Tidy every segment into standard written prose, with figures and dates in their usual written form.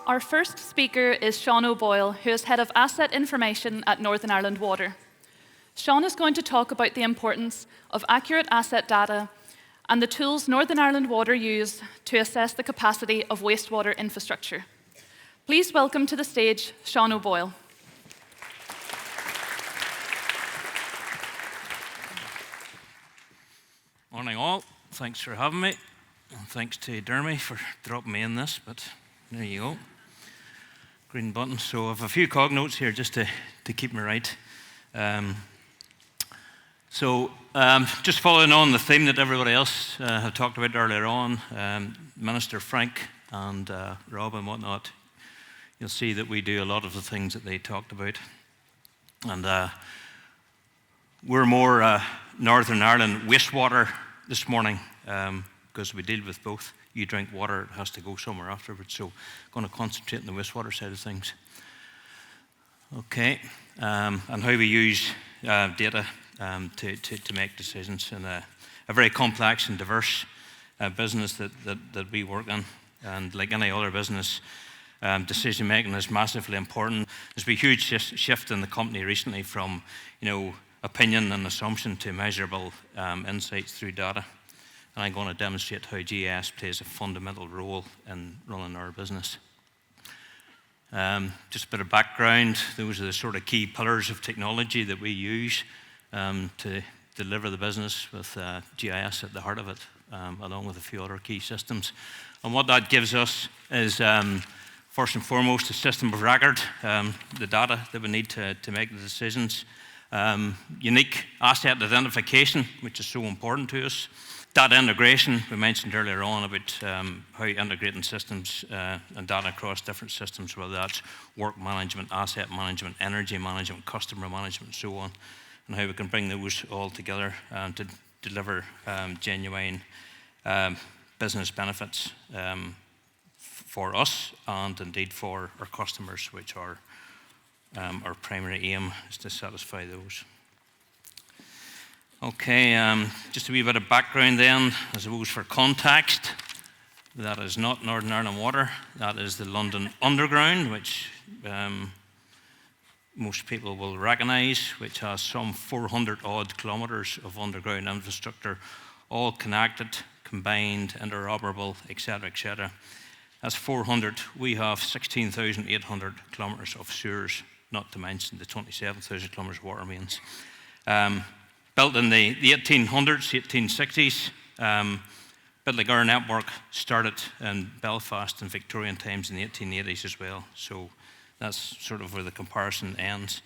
Our first speaker is Sean O'Boyle, who is Head of Asset Information at Northern Ireland Water. Sean is going to talk about the importance of accurate asset data and the tools Northern Ireland Water use to assess the capacity of wastewater infrastructure. Please welcome to the stage Sean O'Boyle. Morning all, thanks for having me, and thanks to Dermy for dropping me in this, but there you go. Green button. So I have a few cog notes here just to keep me right. Just following on the theme that everybody else had talked about earlier on, Minister Frank and Rob and whatnot, you'll see that we do a lot of the things that they talked about. And we're more Northern Ireland wastewater this morning because we deal with both. You drink water, it has to go somewhere afterwards. So I'm going to concentrate on the wastewater side of things. Okay, and how we use data to make decisions in a very complex and diverse business that we work in. And like any other business, decision making is massively important. There's been a huge shift in the company recently from, opinion and assumption to measurable insights through data. And I'm going to demonstrate how GIS plays a fundamental role in running our business. Just a bit of background, those are the sort of key pillars of technology that we use to deliver the business with GIS at the heart of it, along with a few other key systems. And what that gives us is, first and foremost, a system of record, the data that we need to make the decisions. Unique asset identification, which is so important to us. Data integration, we mentioned earlier on about how integrating systems and data across different systems, whether that's work management, asset management, energy management, customer management, and so on, and how we can bring those all together to deliver genuine business benefits for us and indeed for our customers, which are our primary aim is to satisfy those. Okay, just a wee bit of background then, I suppose for context. That is not Northern Ireland Water, that is the London Underground, which most people will recognise, which has some 400 odd kilometres of underground infrastructure, all connected, combined, interoperable, etc., etc. That's 400. We have 16,800 kilometres of sewers, not to mention the 27,000 kilometres of water mains. Built in the 1800s, 1860s, bit like our network started in Belfast in Victorian times in the 1880s as well. So that's sort of where the comparison ends.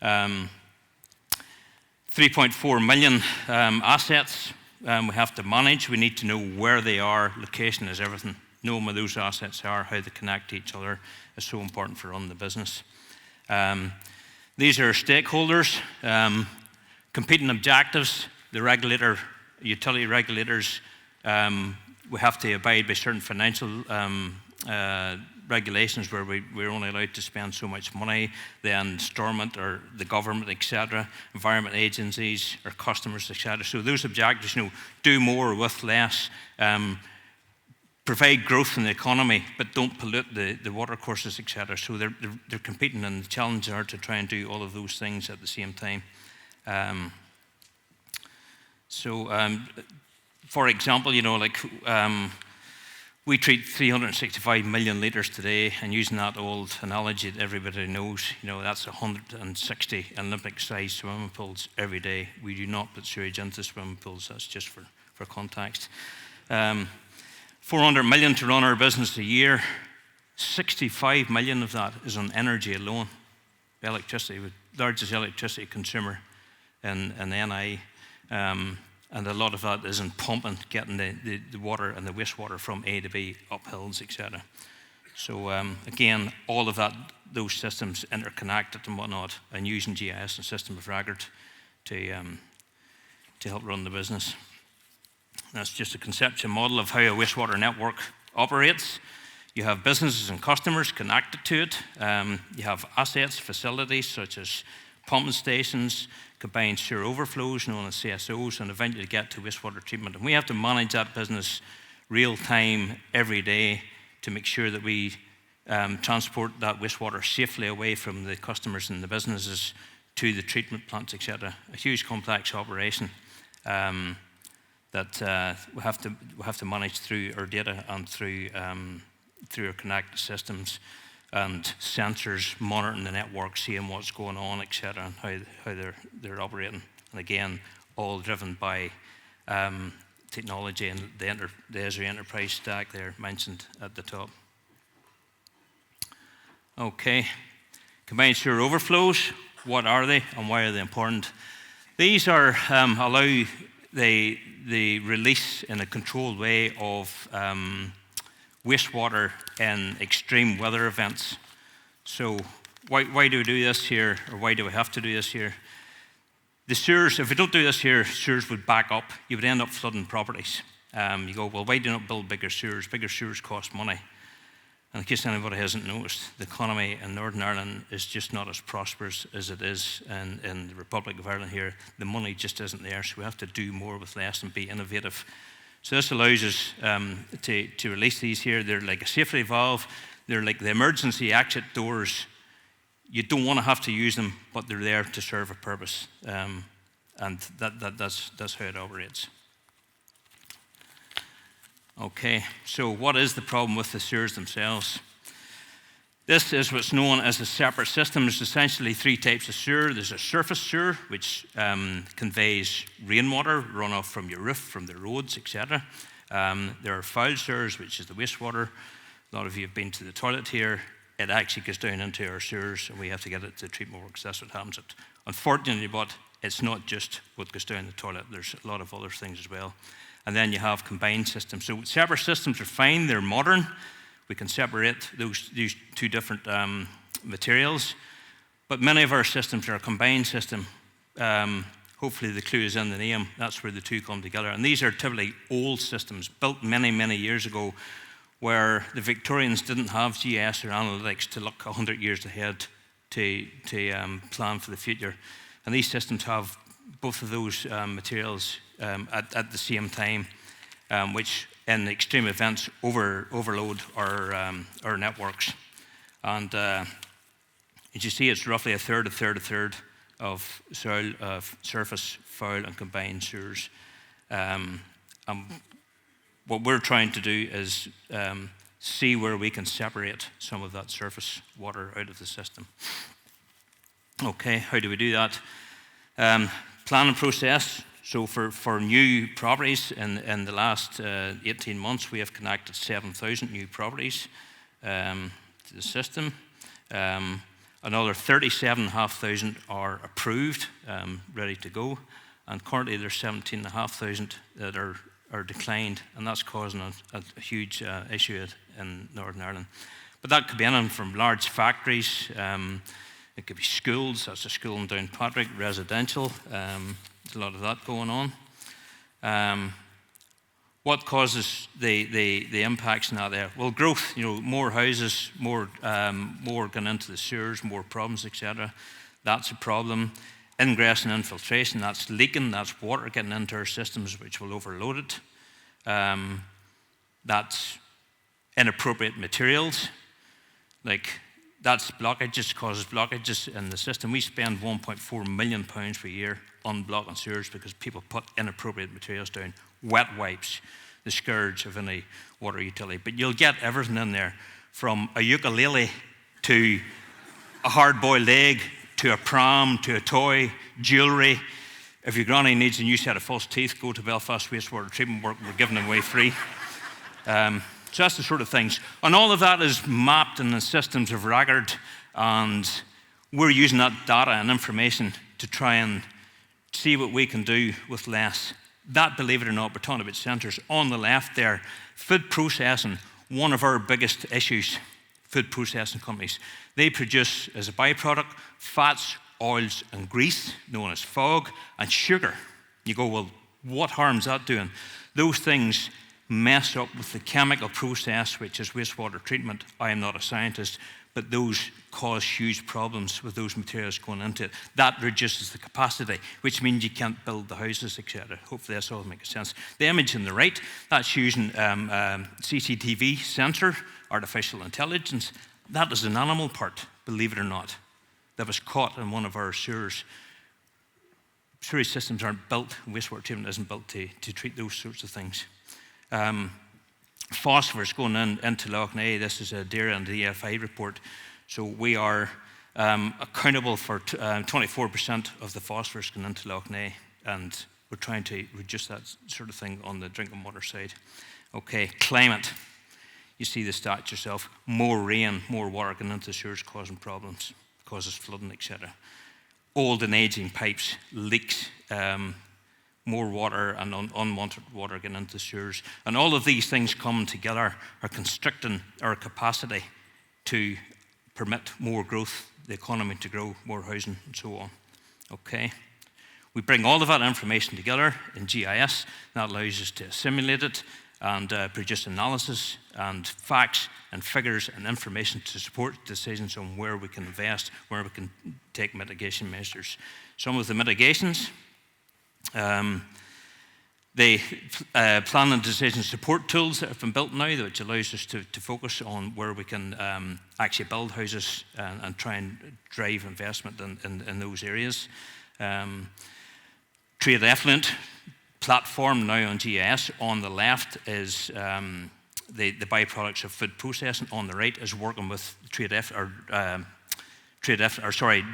3.4 million assets we have to manage. We need to know where they are. Location is everything. Knowing where those assets are, how they connect to each other is so important for running the business. These are stakeholders. Competing objectives, the regulator, utility regulators, we have to abide by certain financial regulations where we're only allowed to spend so much money, then Stormont or the government, etc., environment agencies, our customers, etc. So those objectives, do more with less, provide growth in the economy, but don't pollute the water courses, etc. So they're competing, and the challenges are to try and do all of those things at the same time. For example, we treat 365 million litres today, and using that old analogy that everybody knows, that's 160 Olympic-sized swimming pools every day. We do not put sewage into swimming pools. That's just for context. 400 million to run our business a year. 65 million of that is on energy alone. Electricity, the largest electricity consumer in NI, and a lot of that is in pumping, getting the water and the wastewater from A to B, up hills, etc. So again, all of those systems interconnected and whatnot, and using GIS and system of record to help run the business. That's just a conceptual model of how a wastewater network operates. You have businesses and customers connected to it. You have assets, facilities such as pumping stations, combined sewer overflows known as CSOs, and eventually get to wastewater treatment. And we have to manage that business real time, every day, to make sure that we transport that wastewater safely away from the customers and the businesses to the treatment plants, etc. A huge complex operation that we have to manage through our data and through our connected systems and sensors, monitoring the network, seeing what's going on, etc., and how they're operating. And again, all driven by technology and the Esri enterprise stack there mentioned at the top. Okay, combined sewer overflows. What are they and why are they important? These are allow the release in a controlled way of wastewater in extreme weather events. So why do we do this here, or why do we have to do this here? The sewers, if we don't do this here, sewers would back up. You would end up flooding properties. You go, well, why do you not build bigger sewers? Bigger sewers cost money. And in case anybody hasn't noticed, the economy in Northern Ireland is just not as prosperous as it is in the Republic of Ireland here. The money just isn't there, so we have to do more with less and be innovative. So this allows us to release these here. They're like a safety valve. They're like the emergency exit doors. You don't want to have to use them, but they're there to serve a purpose. And that's how it operates. Okay, so what is the problem with the sewers themselves? This is what's known as a separate system. There's essentially three types of sewer. There's a surface sewer, which conveys rainwater, runoff from your roof, from the roads, etc. There are foul sewers, which is the wastewater. A lot of you have been to the toilet here. It actually goes down into our sewers, and we have to get it to treatment works. That's what happens. Unfortunately, but it's not just what goes down the toilet. There's a lot of other things as well. And then you have combined systems. So separate systems are fine. They're modern. We can separate these two different materials. But many of our systems are a combined system. Hopefully the clue is in the name. That's where the two come together. And these are typically old systems built many, many years ago, where the Victorians didn't have GIS or analytics to look 100 years ahead to plan for the future. And these systems have both of those materials at the same time, which in extreme events overload our networks. And as you see, it's roughly a third of soil, surface, foul and combined sewers. What we're trying to do is see where we can separate some of that surface water out of the system. Okay, how do we do that? Planning process. So for new properties, in the last 18 months, we have connected 7,000 new properties to the system. Another 37,500 are approved, ready to go. And currently there's 17,500 that are declined, and that's causing a huge issue in Northern Ireland. But that could be anything from large factories, it could be schools. That's a school in Downpatrick, residential. There's a lot of that going on. What causes the impacts in that there? Well, growth. More houses, more going into the sewers, more problems, etc. That's a problem. Ingress and infiltration. That's leaking. That's water getting into our systems, which will overload it. That's inappropriate materials. That's blockages, causes blockages in the system. We spend £1.4 million per year on blocking sewers because people put inappropriate materials down. Wet wipes, the scourge of any water utility. But you'll get everything in there, from a ukulele to a hard-boiled egg to a pram to a toy, jewellery. If your granny needs a new set of false teeth, go to Belfast Wastewater Treatment Work. We're giving them away free. So that's the sort of things. And all of that is mapped in the systems of record, and we're using that data and information to try and see what we can do with less. That, believe it or not, we're talking about sensors. On the left there, food processing, one of our biggest issues, food processing companies. They produce, as a byproduct, fats, oils, and grease, known as fog, and sugar. You go, well, what harm's that doing? Those things mess up with the chemical process, which is wastewater treatment. I am not a scientist, but those cause huge problems with those materials going into it. That reduces the capacity, which means you can't build the houses, etc. Hopefully that's all makes sense. The image on the right, that's using CCTV sensor, artificial intelligence, That is an animal part, believe it or not, that was caught in one of our sewers. Sewage systems aren't built, wastewater treatment isn't built to treat those sorts of things. Phosphorus going into Lough Neagh, this is a DAERA and the EFI report. So we are accountable for 24% of the phosphorus going into Lough Neagh, and we're trying to reduce that sort of thing on the drinking water side. Okay, climate. You see the stats yourself. More rain, more water going into the sewers causing problems, causes flooding, etc. Old and aging pipes, leaks, more water and unwanted water getting into the sewers. And all of these things coming together are constricting our capacity to permit more growth, the economy to grow, more housing, and so on. Okay. We bring all of that information together in GIS. That allows us to simulate it and produce analysis and facts and figures and information to support decisions on where we can invest, where we can take mitigation measures. Some of the mitigations, the plan and decision support tools that have been built now, which allows us to focus on where we can actually build houses and try and drive investment in those areas. Trade effluent platform now on GIS. On the left is the byproducts of food processing. On the right is working with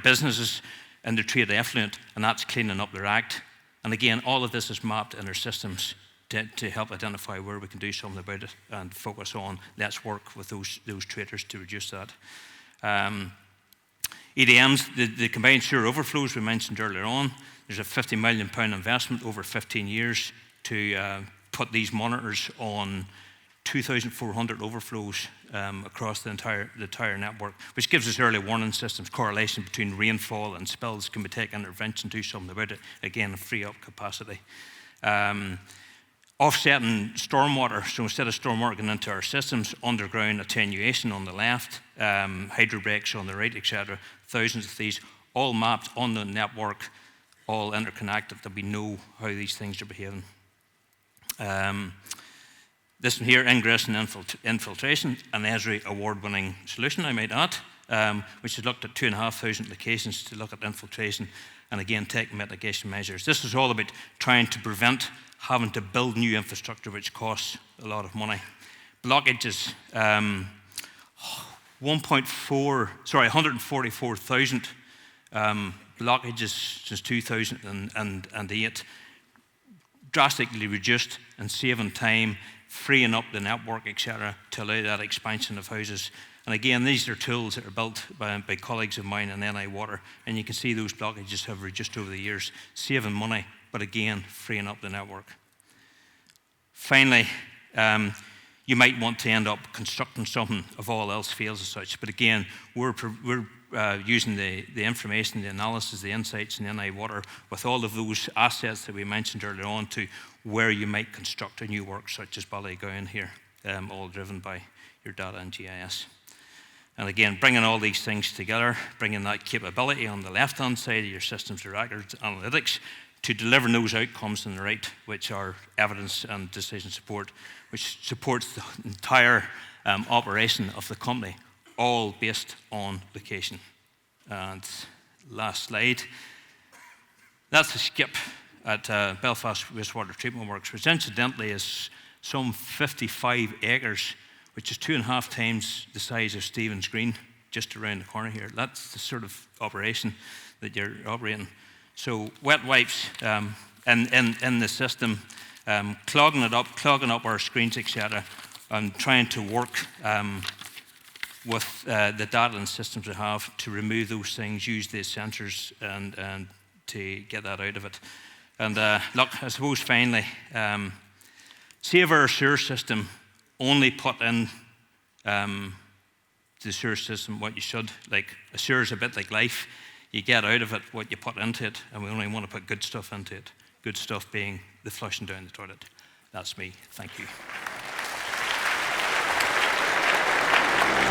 businesses in the trade effluent, and that's cleaning up their act. And again, all of this is mapped in our systems to help identify where we can do something about it and focus on let's work with those traders to reduce that. EDMs, the combined sewer overflows we mentioned earlier on. There's a £50 million investment over 15 years to put these monitors on 2,400 overflows across the entire network, which gives us early warning systems, correlation between rainfall and spills. Can we take intervention, do something about it? Again, free up capacity. Offsetting stormwater, so instead of stormwater going into our systems, underground attenuation on the left, hydro breaks on the right, etc. Thousands of these, all mapped on the network, all interconnected, that we know how these things are behaving. This one here, ingress and infiltration, an Esri award-winning solution, I might add, which has looked at 2,500 locations to look at infiltration and again take mitigation measures. This is all about trying to prevent having to build new infrastructure, which costs a lot of money. Blockages, 144,000 blockages since 2008, drastically reduced and saving time, freeing up the network, etc., to allow that expansion of houses. And again, these are tools that are built by colleagues of mine in NI Water, and you can see those blockages have reduced over the years, saving money, but again, freeing up the network. Finally, you might want to end up constructing something if all else fails as such, but again, we're using the information, the analysis, the insights in NI Water with all of those assets that we mentioned earlier on to where you might construct a new work, such as Ballygowan here, all driven by your data and GIS. And again, bringing all these things together, bringing that capability on the left-hand side of your systems of records analytics to deliver those outcomes on the right, which are evidence and decision support, which supports the entire operation of the company, all based on location. And last slide. That's a skip at Belfast Wastewater Treatment Works, which incidentally is some 55 acres, which is 2.5 times the size of Stephen's Green, just around the corner here. That's the sort of operation that you're operating. So wet wipes in the system, clogging up our screens, etc., and trying to work with the data and systems we have to remove those things, use these sensors and to get that out of it. And look, I suppose finally, save our sewer system, only put in the sewer system what you should. Like a sewer is a bit like life. You get out of it what you put into it, and we only want to put good stuff into it. Good stuff being the flushing down the toilet. That's me. Thank you.